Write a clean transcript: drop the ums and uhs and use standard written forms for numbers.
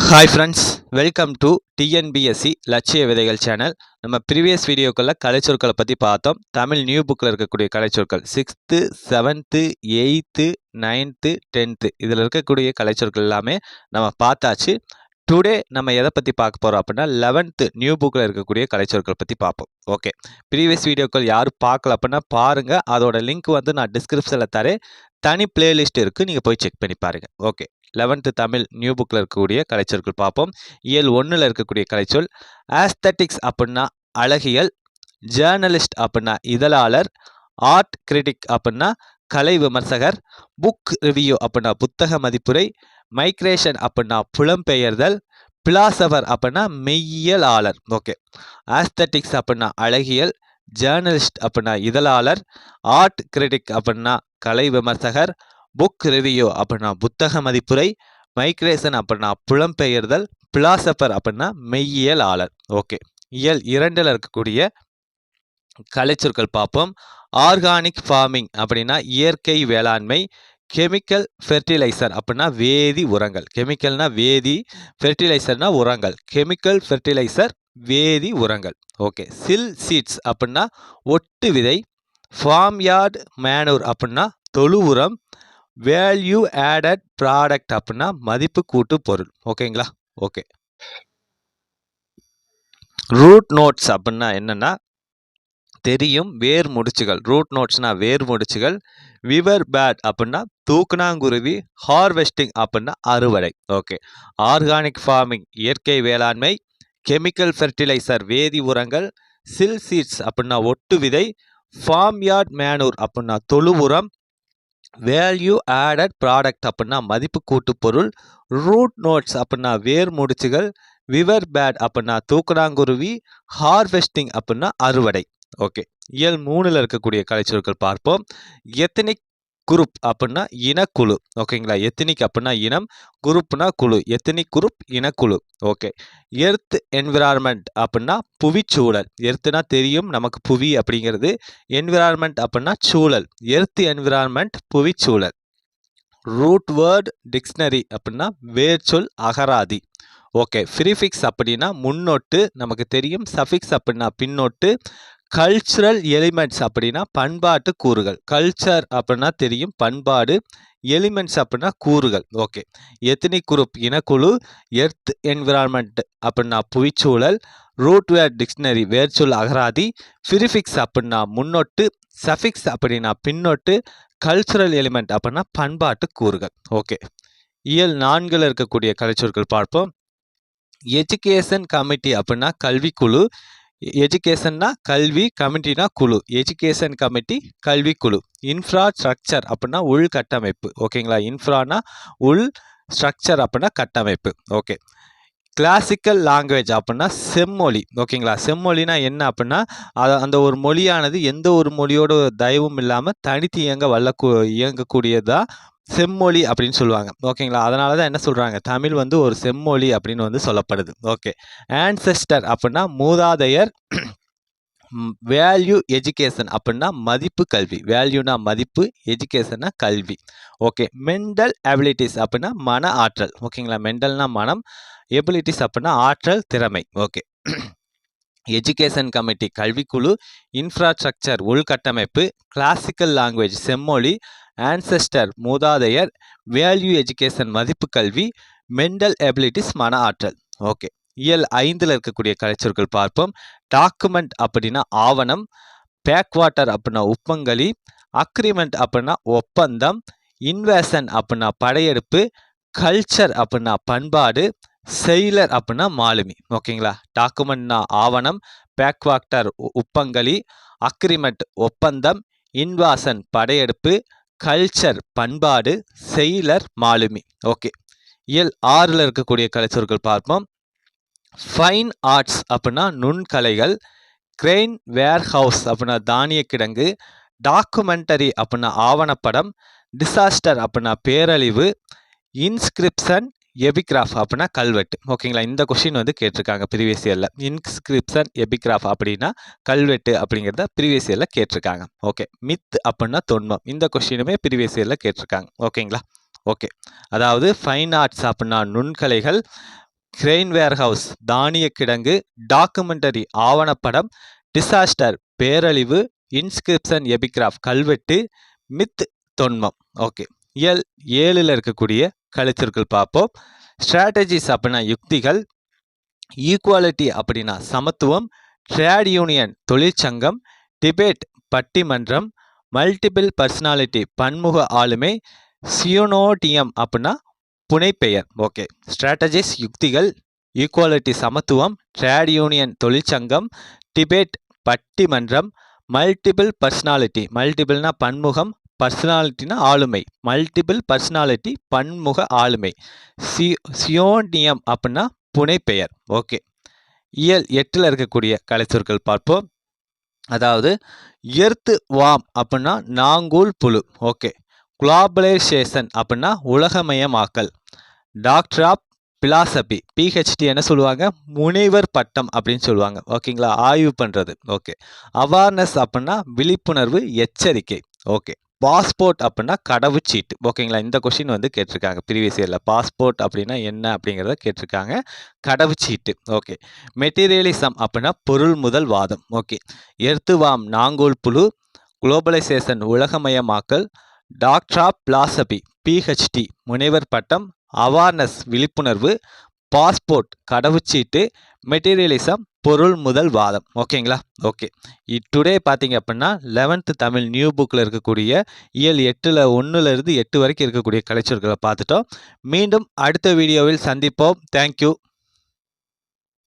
Hi friends, welcome to TNPSC லட்சிய விதைகள் channel. நம்ம ப்ரீவியஸ் வீடியோக்களில் கலைச்சொற்களை பற்றி பார்த்தோம். தமிழ் நியூ புக்கில் இருக்கக்கூடிய கலைச்சொற்கள் 6th 7th 8th 9th 10th இதில் இருக்கக்கூடிய கலைச்சொற்கள் எல்லாமே நம்ம பார்த்தாச்சு. டுடே நம்ம எதை பற்றி பார்க்க போகிறோம் அப்படின்னா 11th நியூ புக்கில் இருக்கக்கூடிய கலைச்சொற்கள் பற்றி பார்ப்போம். ஓகே, ப்ரீவியஸ் வீடியோக்கள் யாரும் பார்க்கல அப்படின்னா பாருங்கள். அதோட லிங்க் வந்து நான் டிஸ்கிரிப்ஷனில் தரேன். தனி பிளேலிஸ்ட் இருக்குது, நீங்கள் போய் செக் பண்ணி பாருங்கள். ஓகே, 11th தமிழ் நியூ புக்கில் இருக்கக்கூடிய கலைச்சொற்கள் பார்ப்போம். இயல் 1ல் இருக்கக்கூடிய கலைச்சொல் ஆஸ்தட்டிக்ஸ் அப்படின்னா அழகியல், ஜேர்னலிஸ்ட் அப்படின்னா இதழாளர், ஆர்ட் கிரிட்டிக் அப்படின்னா கலை விமர்சகர், புக் ரிவ்யூ அப்படின்னா புத்தக மதிப்புரை, மைக்ரேஷன் அப்படின்னா புலம்பெயர்தல், பிலாசபர் அப்படின்னா மெய்யியலாளர். ஓகே, ஆஸ்தட்டிக்ஸ் அப்படின்னா அழகியல், ஜேர்னலிஸ்ட் அப்படின்னா இதழாளர், ஆர்ட் கிரிட்டிக் அப்படின்னா கலை விமர்சகர், புக் ரிவ்யூ அப்படின்னா புத்தக மதிப்புரை, மைக்ரேஷன் அப்படின்னா புலம்பெயர்தல், பிலாசபர் அப்படின்னா மெய்யியலாளர். ஓகே, இயல் 2ல் இருக்கக்கூடிய கலைச்சொற்கள் பார்ப்போம். ஆர்கானிக் ஃபார்மிங் அப்படின்னா இயற்கை வேளாண்மை, கெமிக்கல் ஃபெர்டிலைசர் அப்படின்னா வேதி உரங்கள். கெமிக்கல்னா வேதி, ஃபெர்டிலைசர்னா உரங்கள். கெமிக்கல் ஃபெர்டிலைசர் வேதி உரங்கள். ஓகே, சில் சீட்ஸ் அப்படின்னா ஒட்டு விதை, ஃபார்ம் யார்டு மேனூர் அப்படின்னா தொழு உரம், வேல்யூ ஆடட் ப்ராடக்ட் அப்படின்னா மதிப்பு கூட்டு பொருள். ஓகேங்களா? ஓகே, ரூட் நோட்ஸ் அப்படின்னா என்னன்னா தெரியும் வேர் முடிச்சுகள். ரூட் நோட்ஸ்னா வேர் முடிச்சுகள். விவர் பேட் அப்படின்னா தூக்குனாங்குருவி, ஹார்வெஸ்டிங் அப்படின்னா அறுவடை. ஓகே, ஆர்கானிக் ஃபார்மிங் இயற்கை வேளாண்மை, கெமிக்கல் ஃபெர்டிலைசர் வேதி உரங்கள், சில் சீட்ஸ் அப்படின்னா ஒட்டு விதை, ஃபார்ம் யார்ட் மேனூர் அப்படின்னா தொழு உரம், வேல்யூ ஆடட் ப்ராடக்ட் அப்படின்னா மதிப்பு கூட்டு பொருள், ரூட் நோட்ஸ் அப்படின்னா வேர் முடிச்சுகள், விவர் பேட் அப்படின்னா தூக்குனாங்குருவி, ஹார்வெஸ்டிங் அப்படின்னா அறுவடை. ஓகே, இயல் 3ல் இருக்கக்கூடிய கலைச்சொற்கள் பார்ப்போம். எத்தனிக் குரூப் அப்படின்னா இனக்குழு. ஓகேங்களா? எத்தனிக் அப்படின்னா இனம், குரூப்னா குழு. எத்தனிக் குரூப் இனக்குழு. ஓகே, எர்த் என்விரான்மெண்ட் அப்படின்னா புவிச்சூழல். எர்த்துனா தெரியும் நமக்கு புவி அப்படிங்கிறது. என்விரான்மெண்ட் அப்படின்னா சூழல். எர்த் என்விரான்மெண்ட் புவிச்சூழல். ரூட் வேர்ட் டிக்ஷனரி அப்படின்னா வேர்ச்சொல் அகராதி. ஓகே, ப்ரீஃபிக்ஸ் அப்படின்னா முன்னொட்டு நமக்கு தெரியும். சஃபிக்ஸ் அப்படின்னா பின்னொட்டு. கல்ச்சுரல் எலிமெண்ட்ஸ் அப்படின்னா பண்பாட்டு கூறுகள். கல்ச்சர் அப்படின்னா தெரியும் பண்பாடு, எலிமெண்ட்ஸ் அப்படின்னா கூறுகள். ஓகே, எத்தனிக் குரூப் இனக்குழு, எர்த் என்விரான்மெண்ட் அப்படின்னா புவிச்சூழல், ரூட் வேர்ட் டிக்ஷனரி வேர்ச்சொல் அகராதி, ப்ரீஃபிக்ஸ் அப்படின்னா முன்னொட்டு, சஃபிக்ஸ் அப்படின்னா பின்னொட்டு, கல்ச்சுரல் எலிமெண்ட் அப்படின்னா பண்பாட்டு கூறுகள். ஓகே, இயல் 4ல் இருக்கக்கூடிய கலைச்சொற்கள் பார்ப்போம். எஜுகேஷன் கமிட்டி அப்படின்னா கல்விக்குழு. எஜுகேஷன்னா கல்வி, கமிட்டினா குழு. எஜுகேஷன் கமிட்டி கல்விக்குழு. இன்ஃப்ராஸ்ட்ரக்சர் அப்படின்னா உள்கட்டமைப்பு. ஓகேங்களா? இன்ஃப்ரானா உள், ஸ்ட்ரக்சர் அப்படின்னா கட்டமைப்பு. ஓகே, கிளாசிக்கல் லாங்குவேஜ் அப்படின்னா செம்மொழி. ஓகேங்களா? செம்மொழினா என்ன அப்படின்னா அந்த ஒரு மொழியானது எந்த ஒரு மொழியோட தயவும் இல்லாமல் தனித்து இயங்கக்கூடியதா செம்மொழி அப்படின்னு சொல்லுவாங்க. ஓகேங்களா? அதனால தான் என்ன சொல்கிறாங்க, தமிழ் வந்து ஒரு செம்மொழி அப்படின்னு வந்து சொல்லப்படுது. ஓகே, ஆன்செஸ்டர் அப்படின்னா மூதாதையர், வேல்யூ எஜுகேஷன் அப்படின்னா மதிப்பு கல்வி. வேல்யூனா மதிப்பு, எஜுகேஷன்னா கல்வி. ஓகே, மென்டல் அபிலிட்டிஸ் அப்படின்னா மன ஆற்றல். ஓகேங்களா? மென்டல்னா மனம், எபிலிட்டிஸ் அப்படின்னா ஆற்றல், திறமை. ஓகே, எஜுகேஷன் கமிட்டி கல்விக்குழு, இன்ஃப்ராஸ்ட்ரக்சர் உள்கட்டமைப்பு, கிளாசிக்கல் லாங்குவேஜ் செம்மொழி, ஆன்செஸ்டர் மூதாதையர், வேல்யூ எஜுகேஷன் மதிப்பு கல்வி, மென்டல் எபிலிட்டிஸ் மன ஆற்றல். ஓகே, இயல் 5ல் இருக்கக்கூடிய கலைச்சொற்கள் பார்ப்போம். டாக்குமெண்ட் அப்படின்னா ஆவணம், பேக்வாட்டர் அப்படின்னா உப்பங்கழி, அக்ரிமெண்ட் அப்படின்னா ஒப்பந்தம், இன்வேஷன் அப்படின்னா படையெடுப்பு, கல்ச்சர் அப்படின்னா பண்பாடு, செயலர் அப்படின்னா மாலுமி. ஓகேங்களா? டாக்குமெண்ட்னா ஆவணம், பேக்வாட்டர் உப்பங்கழி, அக்ரிமெண்ட் ஒப்பந்தம், இன்வாசன் படையெடுப்பு, கல்ச்சர் பண்பாடு, செயலர் மாலுமி. ஓகே, இயல் 6ல் இருக்கக்கூடிய கலைச்சொற்கள் பார்ப்போம். ஃபைன் ஆர்ட்ஸ் அப்படின்னா நுண்கலைகள், கிரெயின் வேர்ஹவுஸ் அப்படின்னா தானிய கிடங்கு, டாக்குமெண்டரி அப்படின்னா ஆவணப்படம், டிசாஸ்டர் அப்படின்னா பேரழிவு, இன்ஸ்கிரிப்ஷன் எபிகிராஃப் அப்படின்னா கல்வெட்டு. ஓகேங்களா? இந்த கொஸ்டின் வந்து கேட்டிருக்காங்க ப்ரீவியஸ் இயரில். இன்ஸ்கிரிப்ஷன் எபிகிராஃப் அப்படின்னா கல்வெட்டு அப்படிங்கிறத ப்ரீவியஸ் இயரில் கேட்டிருக்காங்க. ஓகே, மித் அப்படின்னா தொன்மம். இந்த கொஸ்டினுமே ப்ரீவியஸ் இயரில் கேட்டிருக்காங்க. ஓகேங்களா? ஓகே, அதாவது ஃபைன் ஆர்ட்ஸ் அப்படின்னா நுண்கலைகள், கிரெயின் வேர்ஹவுஸ் தானிய கிடங்கு, டாக்குமெண்டரி ஆவணப்படம், டிசாஸ்டர் பேரழிவு, இன்ஸ்கிரிப்ஷன் எபிகிராஃப் கல்வெட்டு, மித் தொன்மம். ஓகே, இயல் 7ல் இருக்கக்கூடிய கலிச்சொற்கள் பார்ப்போம். ஸ்ட்ராட்டஜிஸ் அப்படின்னா யுக்திகள், ஈக்குவாலிட்டி அப்படின்னா சமத்துவம், ட்ரேட் யூனியன் தொழிற்சங்கம், டிபேட் பட்டிமன்றம், மல்டிபிள் பர்சனாலிட்டி பன்முக ஆளுமை, சியோனோடியம் அப்படின்னா புனைப்பெயர். ஓகே, ஸ்ட்ராட்டஜிஸ் யுக்திகள், ஈக்குவாலிட்டி சமத்துவம், ட்ரேட் யூனியன் தொழிற்சங்கம், டிபேட் பட்டிமன்றம், மல்டிபிள் பர்சனாலிட்டி மல்டிபிள்னா பன்முகம், பர்சனாலிட்டினா ஆளுமை, மல்டிபிள் பர்சனாலிட்டி பன்முக ஆளுமை, சியோனியம் அப்படின்னா புனைப்பெயர். ஓகே, இயல் 8ல் இருக்கக்கூடிய கலைச்சொற்கள் பார்ப்போம். அதாவது எர்த் வாம் அப்படின்னா நாங்கூல் புழு. ஓகே, குளோபலைசேஷன் அப்படின்னா உலகமயமாக்கல், டாக்டர் ஆஃப் பிலாசபி பிஹெச்டி என்ன சொல்லுவாங்க, முனைவர் பட்டம் அப்படின்னு சொல்லுவாங்க. ஓகேங்களா, ஆய்வு பண்ணுறது. ஓகே, அவேர்னஸ் அப்படின்னா விழிப்புணர்வு எச்சரிக்கை. ஓகே, பாஸ்போர்ட் அப்படின்னா கடவுச்சீட்டு. ஓகேங்களா, இந்த கொஸ்டின் வந்து கேட்டிருக்காங்க ப்ரீவியஸ் இயரில். பாஸ்போர்ட் அப்படின்னா என்ன அப்படிங்கிறத கேட்டிருக்காங்க, கடவுச்சீட்டு. ஓகே, மெட்டீரியலிசம் அப்படின்னா பொருள் முதல் வாதம். ஓகே, எர்த்துவாம் நாங்கோல் புழு, குளோபலைசேஷன் உலகமயமாக்கல், டாக்டர் ஆஃப் பிலாசபி பிஹெச்டி முனைவர் பட்டம், அவேர்னஸ் விழிப்புணர்வு, பாஸ்போர்ட் கடவுச்சீட்டு, மெட்டீரியலிசம் பொருள் முதல் வாதம். ஓகேங்களா. ஓகே, டுடே பார்த்தீங்க அப்படின்னா 11th தமிழ் நியூ புக்கில் இருக்கக்கூடிய இயல் 8ல் 1லிருந்து 8 வரைக்கும் இருக்கக்கூடிய கலைச்சொற்களை பார்த்துட்டோம். மீண்டும் அடுத்த வீடியோவில் சந்திப்போம். தேங்க்யூ.